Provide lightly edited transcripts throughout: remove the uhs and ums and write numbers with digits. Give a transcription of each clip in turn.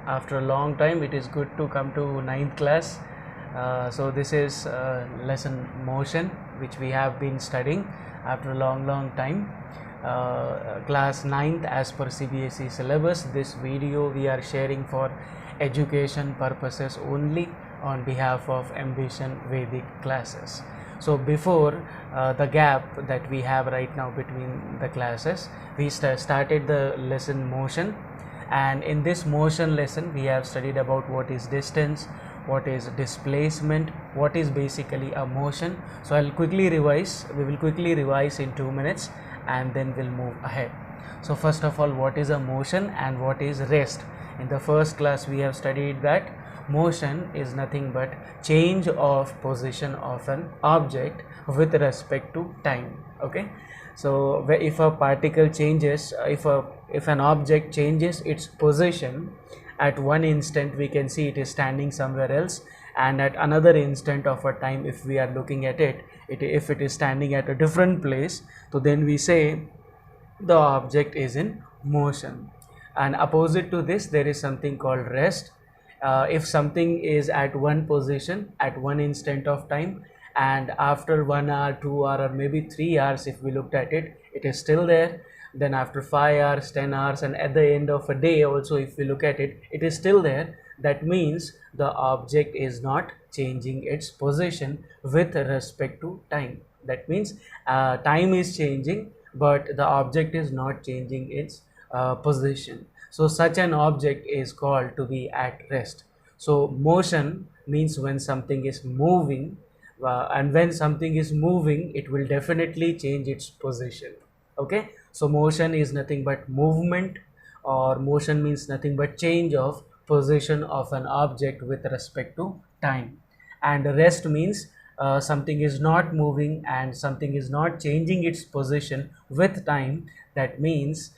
After a long time, it is good to come to ninth class. So this is lesson motion, which we have been studying after a long time. Class ninth as per CBSE syllabus. This video we are sharing for education purposes only on behalf of Ambition Vedic classes. So before the gap that we have right now between the classes, we started the lesson motion, and in this motion lesson we have studied about what is distance, what is displacement, what is basically a motion. So we will quickly revise in 2 minutes, and then we'll move ahead. So first of all, what is a motion and what is rest? In the first class we have studied that motion is nothing but change of position of an object with respect to time. Okay, so if a particle changes, if an object changes its position at one instant, we can see it is standing somewhere else, and at another instant of a time, if we are looking at it, if it is standing at a different place, so then we say the object is in motion. And opposite to this, there is something called rest. If something is at one position at one instant of time, and after 1 hour, 2 hour, or maybe 3 hours, if we looked at it, it is still there. Then after 5 hours, 10 hours, and at the end of a day also, if we look at it, it is still there. That means the object is not changing its position with respect to time. That means time is changing, but the object is not changing its position. So such an object is called to be at rest. So motion means when something is moving, and when something is moving, it will definitely change its position. Okay, so motion is nothing but movement, or motion means nothing but change of position of an object with respect to time. And rest means something is not moving and something is not changing its position with time. That means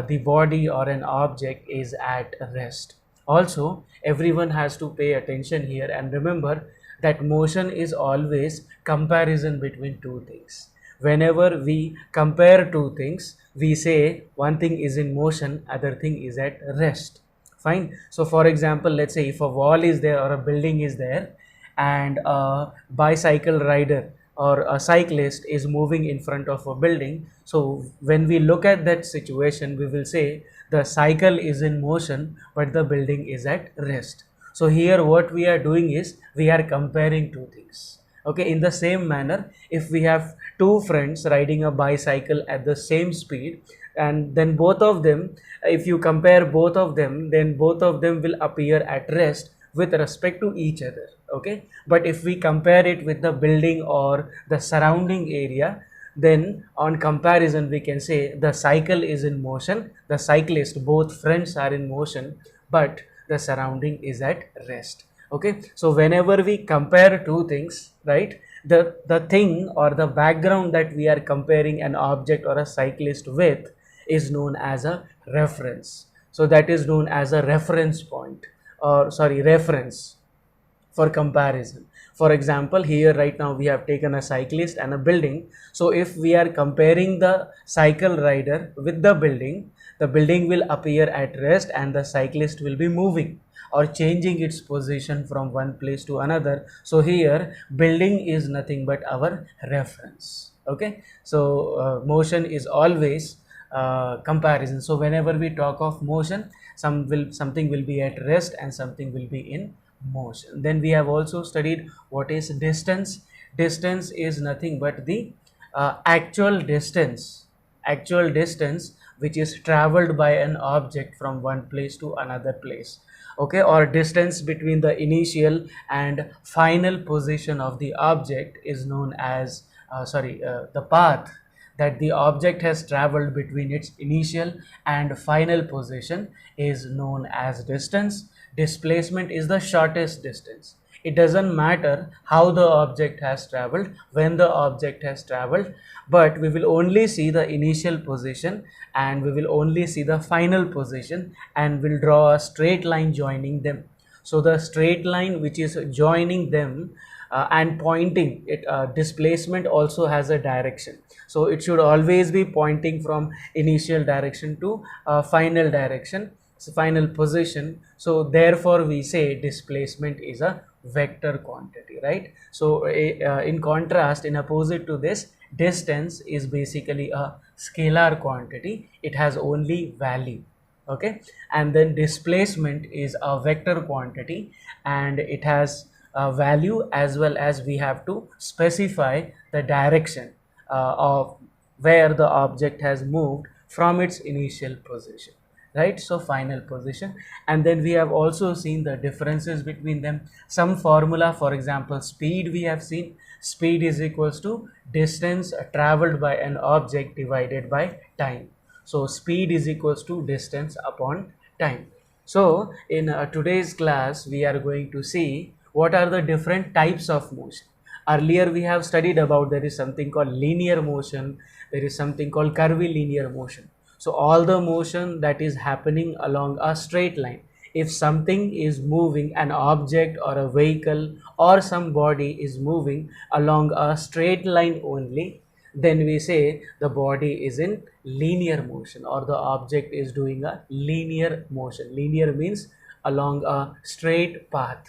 the body or an object is at rest. Also, everyone has to pay attention here and remember that motion is always comparison between two things. Whenever we compare two things, we say one thing is in motion, other thing is at rest. Fine. So for example, let's say if a wall is there or a building is there, and a bicycle rider or a cyclist is moving in front of a building, so when we look at that situation, we will say the cycle is in motion but the building is at rest. So here what we are doing is we are comparing two things. Okay, in the same manner, if we have two friends riding a bicycle at the same speed, and then both of them, if you compare both of them, then both of them will appear at rest with respect to each other. Okay, but if we compare it with the building or the surrounding area, then on comparison we can say the cycle is in motion, the cyclist, both friends are in motion, but the surrounding is at rest. Okay, so whenever we compare two things, right, the thing or the background that we are comparing an object or a cyclist with is known as a reference. So that is known as a reference point, or sorry, reference for comparison. For example, here right now we have taken a cyclist and a building. So if we are comparing the cycle rider with the building will appear at rest and the cyclist will be moving or changing its position from one place to another. So here building is nothing but our reference. Okay, so motion is always comparison. So whenever we talk of motion, something will be at rest and something will be in motion. Then we have also studied what is distance. Distance is nothing but the actual distance which is traveled by an object from one place to another place. Okay, or distance between the initial and final position of the object is known as the path that the object has traveled between its initial and final position is known as distance. Displacement is the shortest distance. It doesn't matter how the object has traveled, when the object has traveled, but we will only see the initial position and we will only see the final position, and will draw a straight line joining them. So the straight line which is joining them and pointing it, displacement also has a direction. So it should always be pointing from initial direction to final direction. final position. So therefore we say displacement is a vector quantity, right? So in contrast, in opposite to this, distance is basically a scalar quantity. It has only value, okay? And then displacement is a vector quantity, and it has a value, as well as we have to specify the direction of where the object has moved from its initial position, right? So final position. And then we have also seen the differences between them. Some formula, for example, speed, we have seen speed is equals to distance traveled by an object divided by time. So speed is equals to distance upon time. So in today's class we are going to see what are the different types of motion. Earlier we have studied about there is something called linear motion, there is something called curvilinear motion. So all the motion that is happening along a straight line. If something is moving, an object or a vehicle or some body is moving along a straight line only, then we say the body is in linear motion, or the object is doing a linear motion. Linear means along a straight path.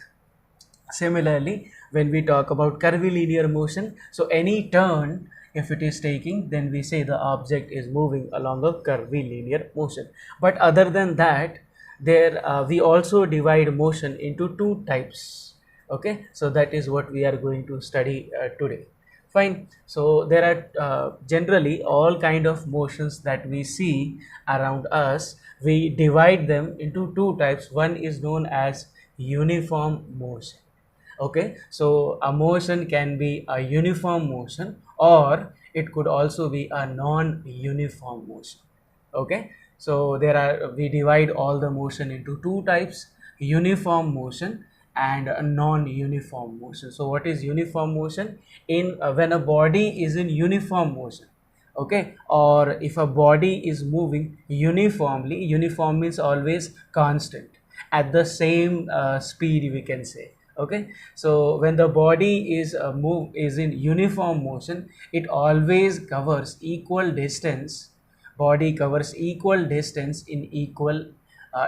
Similarly, when we talk about curvilinear motion, so any turn if it is taking, then we say the object is moving along a curvilinear motion. But other than that, there we also divide motion into two types. Okay, so that is what we are going to study today. Fine. So there are generally all kind of motions that we see around us. We divide them into two types. One is known as uniform motion. Okay, so a motion can be a uniform motion, or it could also be a non-uniform motion. Okay, so there are, we divide all the motion into two types: uniform motion and a non-uniform motion. So what is uniform motion? In when a body is in uniform motion, okay, or if a body is moving uniformly, uniform means always constant at the same speed, we can say. Okay, so when the body is is in uniform motion, it always covers equal distance. Body covers equal distance in equal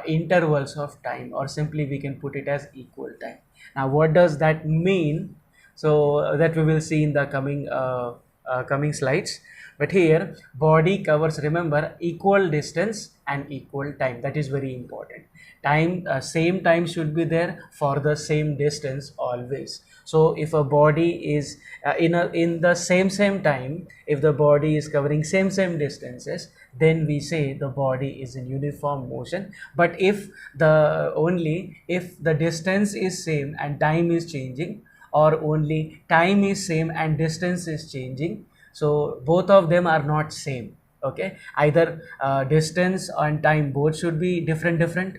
intervals of time, or simply we can put it as equal time. Now what does that mean? So that we will see in the coming slides. But here body covers, remember, equal distance and equal time. That is very important. Time, same time should be there for the same distance always. So if a body is in the same time, if the body is covering same distances, then we say the body is in uniform motion. But if the distance is same and time is changing, or only time is same and distance is changing, so both of them are not same. Okay, either distance and time both should be different,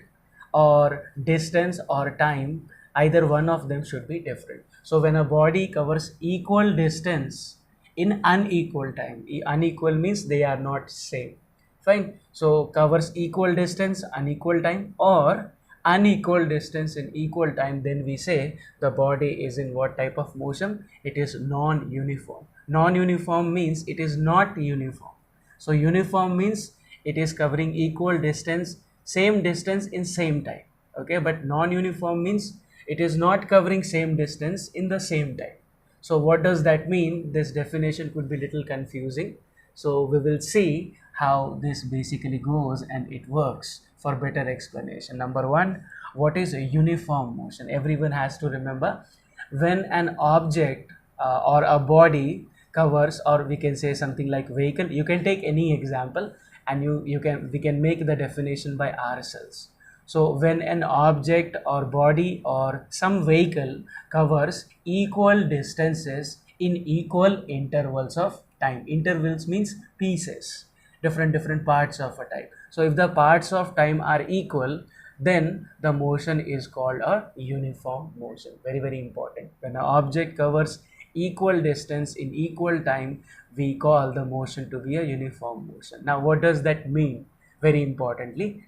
or distance or time, either one of them should be different. So when a body covers equal distance in unequal time, unequal means they are not same. Fine. So covers equal distance, unequal time, or unequal distance in equal time, then we say the body is in what type of motion? It is non-uniform. Non-uniform means it is not uniform. So uniform means it is covering equal distance, same distance in same time. Okay, but non-uniform means it is not covering same distance in the same time. So what does that mean? This definition could be little confusing. So we will see how this basically goes and it works for better explanation. Number one, what is a uniform motion? Everyone has to remember, when an object or a body covers, or we can say something like vehicle, you can take any example and we can make the definition by ourselves. So when an object or body or some vehicle covers equal distances in equal intervals of time. Intervals means pieces, different parts of a time. So if the parts of time are equal, then the motion is called a uniform motion. Very important. When an object covers equal distance in equal time, we call the motion to be a uniform motion. Now what does that mean? Very importantly,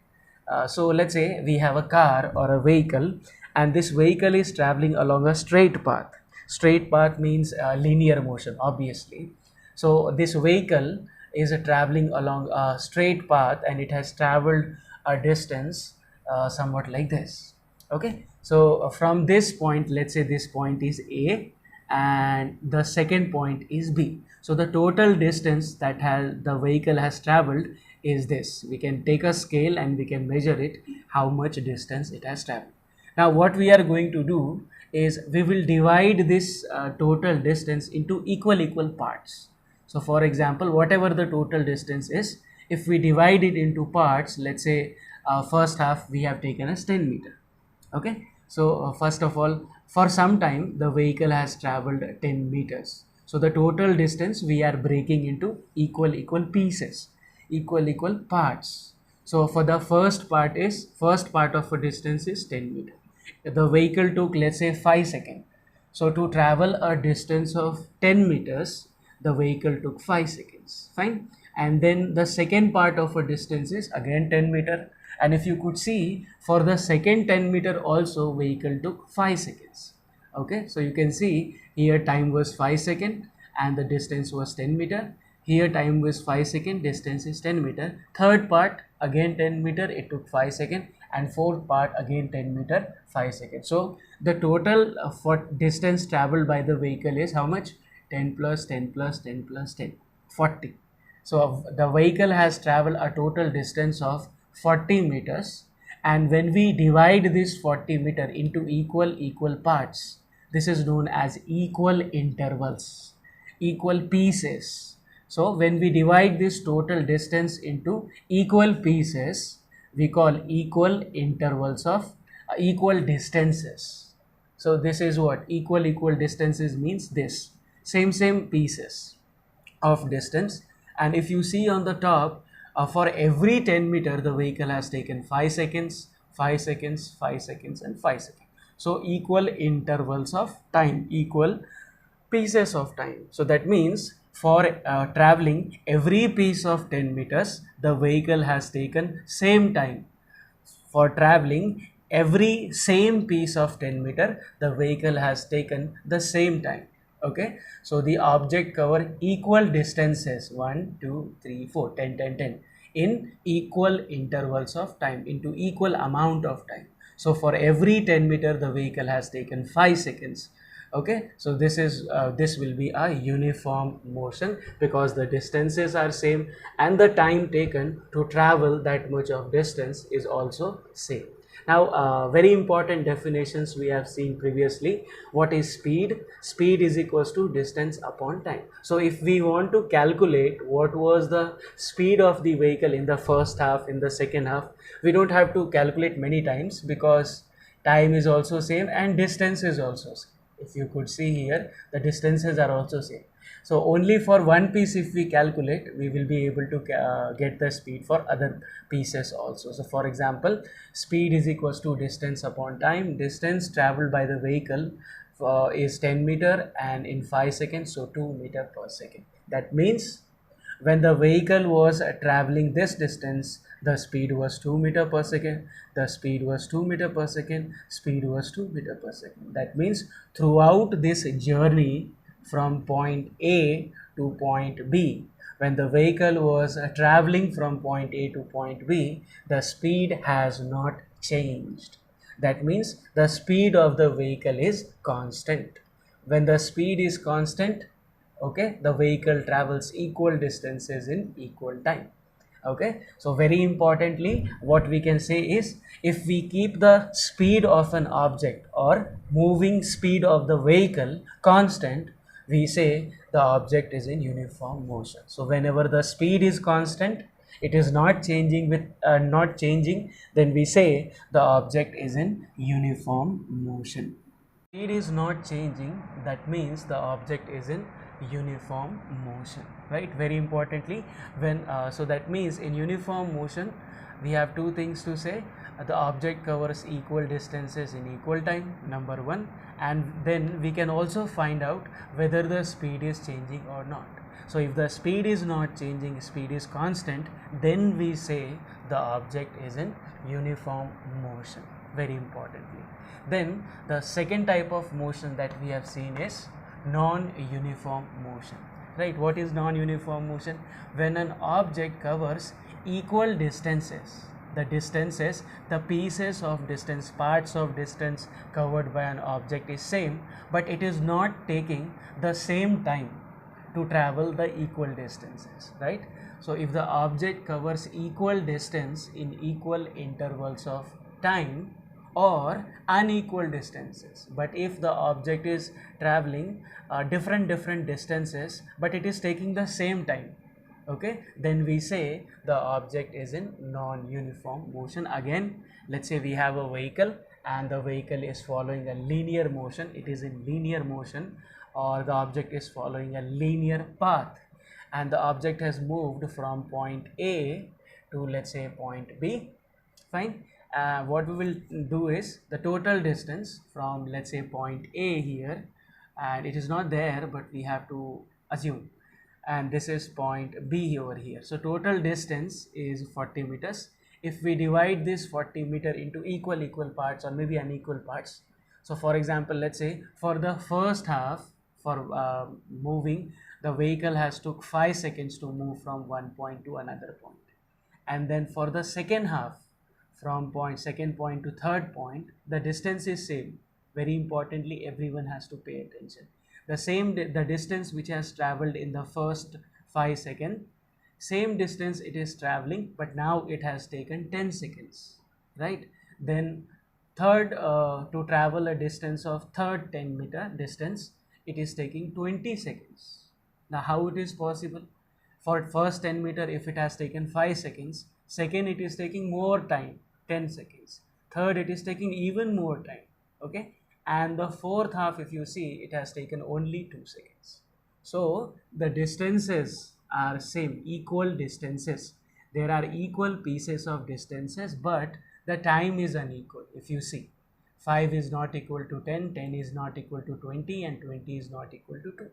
so let's say we have a car or a vehicle, and this vehicle is traveling along a straight path. Straight path means linear motion, obviously. So this vehicle is traveling along a straight path, and it has traveled a distance somewhat like this. Okay, so from this point, let's say this point is A and the second point is B. So the total distance that the vehicle has traveled is this. We can take a scale and we can measure it, how much distance it has traveled. Now what we are going to do is we will divide this total distance into equal parts. So for example, whatever the total distance is, if we divide it into parts, let's say first half we have taken as 10 meter. Okay, so first of all, for some time the vehicle has traveled 10 meters. So the total distance we are breaking into equal pieces, equal parts. So for the first part of a distance is 10 meter. The vehicle took, let's say, 5 seconds. So to travel a distance of 10 meters, the vehicle took 5 seconds. Fine. And then the second part of a distance is again 10 meter. And if you could see, for the second 10 meter also vehicle took 5 seconds. Okay, so you can see here time was 5 seconds and the distance was 10 meter. Here time was 5 seconds, distance is 10 meter. Third part again 10 meter, it took 5 seconds, and fourth part again 10 meter, 5 seconds. So the total for distance traveled by the vehicle is how much? 10 plus 10 plus 10 plus 10, 40. So the vehicle has traveled a total distance of 40 meters, and when we divide this 40 meter into equal parts, this is known as equal intervals, equal pieces. So when we divide this total distance into equal pieces, we call equal intervals of equal distances. So this is what equal distances means, this same pieces of distance. And if you see on the top, for every 10 meter the vehicle has taken 5 seconds, 5 seconds, 5 seconds and 5 seconds. So equal intervals of time, equal pieces of time. So that means for traveling every piece of 10 meters, the vehicle has taken same time. For traveling every same piece of 10 meter, the vehicle has taken the same time. Okay, so the object cover equal distances 1 2 3 4 10 10 10 in equal intervals of time, into equal amount of time. So for every 10 meter the vehicle has taken 5 seconds. Okay, so this will be a uniform motion because the distances are same and the time taken to travel that much of distance is also same. Now very important definitions we have seen previously. What is speed? Speed is equals to distance upon time. So if we want to calculate what was the speed of the vehicle in the first half, in the second half, we don't have to calculate many times because time is also same and distance is also same. If you could see here, the distances are also same. So only for one piece if we calculate, we will be able to get the speed for other pieces also. So for example, speed is equals to distance upon time. Distance traveled by the vehicle is 10 meter and in 5 seconds, so 2 meter per second. That means when the vehicle was traveling this distance, the speed was 2 meter per second, the speed was 2 meter per second, speed was 2 meter per second. That means throughout this journey from point A to point B, when the vehicle was traveling from point A to point B, the speed has not changed. That means the speed of the vehicle is constant. When the speed is constant, okay, the vehicle travels equal distances in equal time. Okay, so very importantly what we can say is, if we keep the speed of an object or moving speed of the vehicle constant, we say the object is in uniform motion. So whenever the speed is constant, it is not changing with then we say the object is in uniform motion. Speed is not changing, that means the object is in uniform motion, right? Very importantly, when so that means in uniform motion we have two things to say. The object covers equal distances in equal time, number one, and then we can also find out whether the speed is changing or not. So if the speed is not changing, speed is constant, then we say the object is in uniform motion, very importantly. Then the second type of motion that we have seen is non-uniform motion, right? What is non-uniform motion? When an object covers equal distances the distances, the pieces of distance, parts of distance covered by an object is same, but it is not taking the same time to travel the equal distances, right? So if the object covers equal distance in equal intervals of time or unequal distances, but if the object is traveling different distances but it is taking the same time, okay, then we say the object is in non-uniform motion. Again, let's say we have a vehicle and the vehicle is following a linear motion, it is in linear motion, or the object is following a linear path and the object has moved from point A to, let's say, point B. Fine. What we will do is the total distance from, let's say, point A here, and it is not there but we have to assume, and this is point B over here. So total distance is 40 meters. If we divide this 40 meter into equal parts or maybe unequal parts, so for example, let's say for the first half, for moving, the vehicle has took 5 seconds to move from one point to another point, and then for the second half, from second point to third point, the distance is same. Very importantly, everyone has to pay attention. The distance which has traveled in the first 5 seconds, same distance it is traveling, but now it has taken 10 seconds, right? Then third, to travel a distance of third 10 meter distance, it is taking 20 seconds. Now how it is possible? For first 10 meter, if it has taken 5 seconds, second it is taking more time, 10 seconds, third it is taking even more time, okay, and the fourth half, if you see, it has taken only 2 seconds. So the distances are same, equal distances, there are equal pieces of distances, but the time is unequal. If you see, 5 is not equal to 10, 10 is not equal to 20, and 20 is not equal to 2.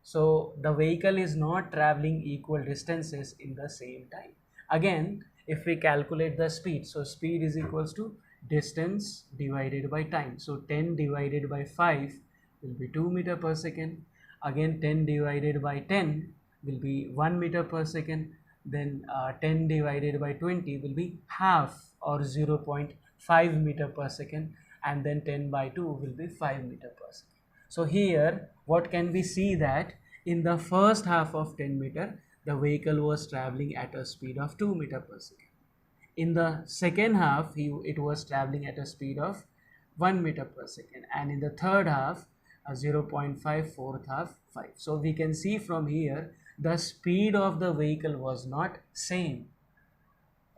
So the vehicle is not traveling equal distances in the same time. Again, if we calculate the speed, so speed is equals to distance divided by time. So 10 divided by 5 will be 2 meter per second. Again, 10 divided by 10 will be 1 meter per second. Then 10 divided by 20 will be half, or 0.5 meter per second, and then 10 by 2 will be 5 meter per second. So here what can we see, that in the first half of 10 meter, the vehicle was traveling at a speed of 2 meter per second. In the second half, it was traveling at a speed of 1 meter per second, and in the third half, 0.5, fourth half 5. So we can see from here the speed of the vehicle was not same.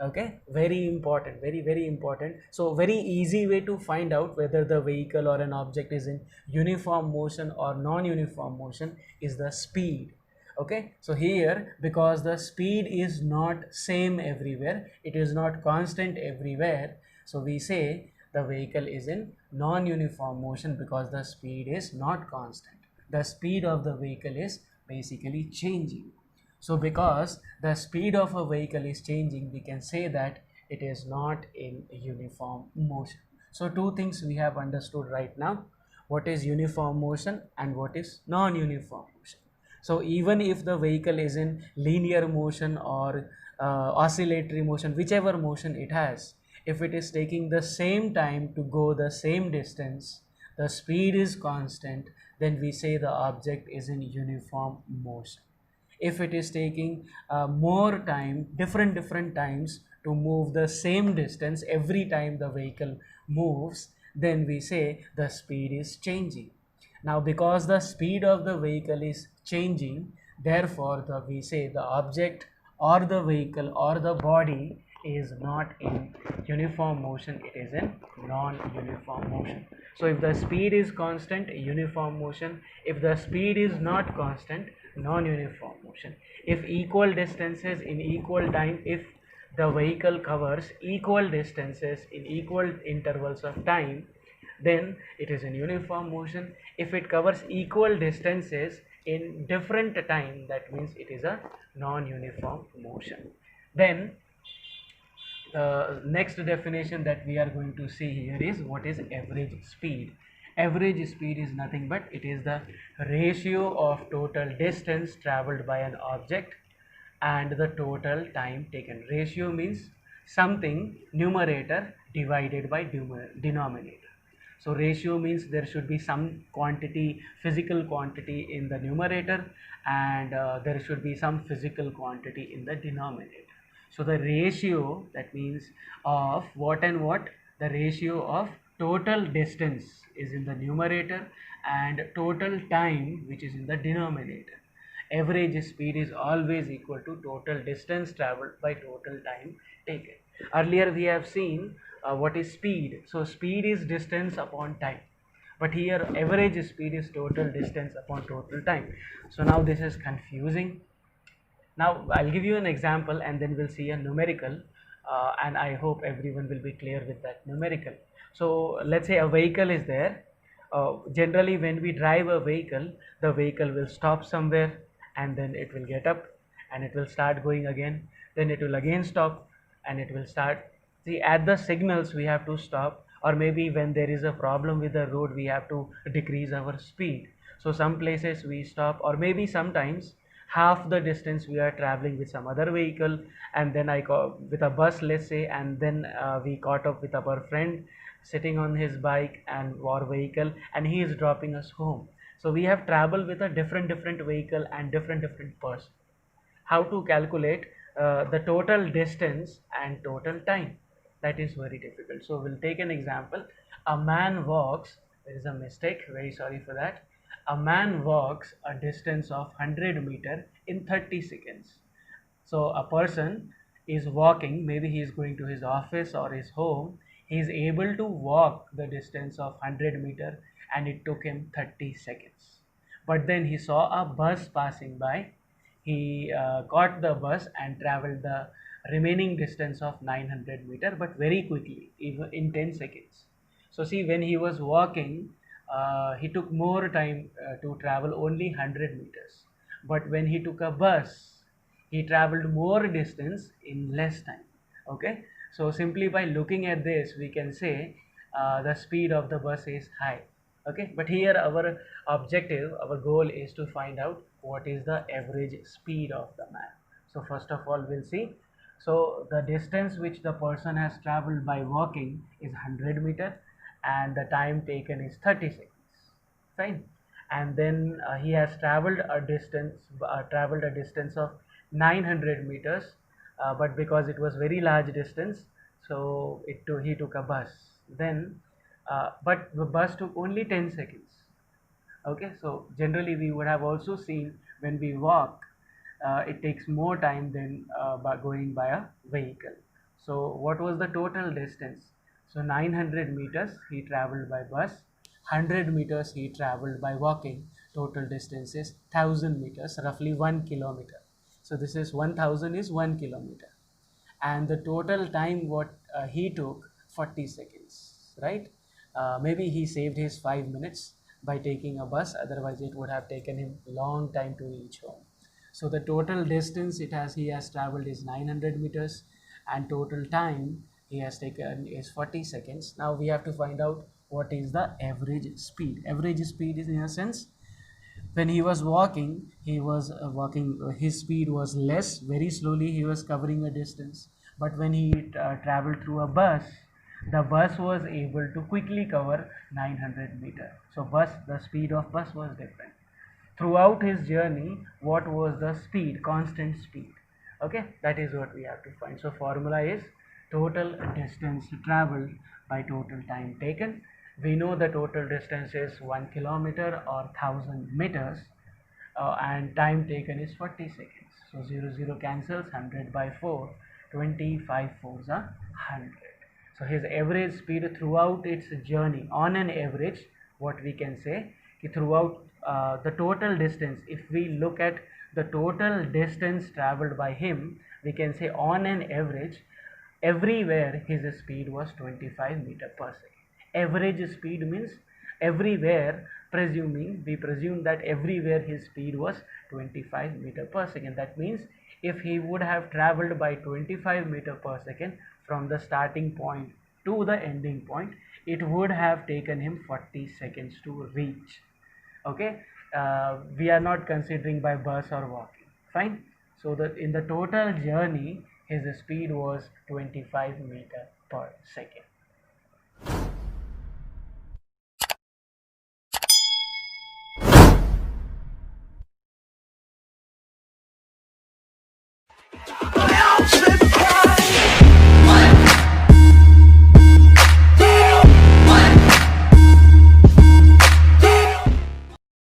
Okay, very important, very important. So very easy way to find out whether the vehicle or an object is in uniform motion or non-uniform motion is the speed. Okay, so here, because the speed is not same everywhere, it is not constant everywhere, so we say the vehicle is in non-uniform motion because the speed is not constant. The speed of the vehicle is basically changing. So because the speed of a vehicle is changing, we can say that it is not in uniform motion. So two things we have understood right now: what is uniform motion and what is non-uniform motion. So even if the vehicle is in linear motion or oscillatory motion, whichever motion it has, if it is taking the same time to go the same distance, the speed is constant, then we say the object is in uniform motion. If it is taking more time, different times to move the same distance every time the vehicle moves, then we say the speed is changing. Now because the speed of the vehicle is changing, therefore we say the object or the vehicle or the body is not in uniform motion, it is in non-uniform motion. So if the speed is constant, uniform motion; if the speed is not constant, non-uniform motion. If equal distances in equal time, if the vehicle covers equal distances in equal intervals of time, then it is in uniform motion. If it covers equal distances in different time, that means it is a non-uniform motion. Then the next definition that we are going to see here is what is average speed. Average speed is nothing but it is the ratio of total distance traveled by an object and the total time taken. Ratio means something numerator divided by denominator. So ratio means there should be some quantity, physical quantity in the numerator, and there should be some physical quantity in the denominator. So the ratio, that means of what and what, the ratio of total distance is in the numerator and total time which is in the denominator. Average speed is always equal to total distance traveled by total time taken. Earlier we have seen what is speed. So speed is distance upon time, but here average speed is total distance upon total time. So now this is confusing. Now I'll give you an example and then we'll see a numerical, and I hope everyone will be clear with that numerical. So let's say a vehicle is there. Generally when we drive a vehicle, the vehicle will stop somewhere and then it will get up and it will start going again, then it will again stop and it will start. See, at the signals we have to stop, or maybe when there is a problem with the road we have to decrease our speed. So some places we stop, or maybe sometimes half the distance we are traveling with some other vehicle, and then I go with a bus, let's say, and then we caught up with our friend sitting on his bike and or vehicle, and he is dropping us home. So we have traveled with a different vehicle and different person. How to calculate the total distance and total time? That is very difficult. So we'll take an example. A man walks, there is a mistake, very sorry for that. A man walks a distance of 100 meter in 30 seconds. So a person is walking, maybe he is going to his office or his home, he is able to walk the distance of 100 meter and it took him 30 seconds. But then he saw a bus passing by, he caught the bus and traveled the remaining distance of 900 meter, but very quickly, even in 10 seconds. So see, when he was walking, he took more time to travel only 100 meters. But when he took a bus, he traveled more distance in less time. Okay, so simply by looking at this we can say the speed of the bus is high. Okay, but here our objective, our goal is to find out what is the average speed of the man. So first of all we'll see, so the distance which the person has traveled by walking is 100 meter and the time taken is 30 seconds, fine. And then he has traveled a distance of 900 meters, but because it was very large distance, so he took a bus. Then but the bus took only 10 seconds. Okay, so generally we would have also seen when we walk, it takes more time than by going by a vehicle. So what was the total distance? So 900 meters he traveled by bus, 100 meters he traveled by walking. Total distance is 1000 meters, roughly 1 kilometer. So this is 1000 is 1 kilometer, and the total time what he took, 40 seconds, right? Maybe he saved his 5 minutes by taking a bus, otherwise it would have taken him long time to reach home. So the total distance he has traveled is 900 meters and total time he has taken is 40 seconds. Now we have to find out what is the average speed. Average speed is, in a sense, when he was walking, his speed was less, very slowly he was covering a distance. But when he traveled through a bus, the bus was able to quickly cover 900 meter. So the speed of bus was different. Throughout his journey, what was the speed? Constant speed. Okay, that is what we have to find. So formula is total distance traveled by total time taken. We know the total distance is 1 kilometer or 1000 meters, and time taken is 40 seconds. So 0 cancels, 100 by 4, 25 fours are 100. So his average speed throughout its journey, on an average, what we can say, throughout the total distance, if we look at the total distance traveled by him, we can say on an average, everywhere his speed was 25 meter per second. Average speed means everywhere, we presume that everywhere his speed was 25 meter per second. That means if he would have traveled by 25 meter per second from the starting point to the ending point, it would have taken him 40 seconds to reach. Okay, we are not considering by bus or walking, fine. So that in the total journey his speed was 25 meter per second.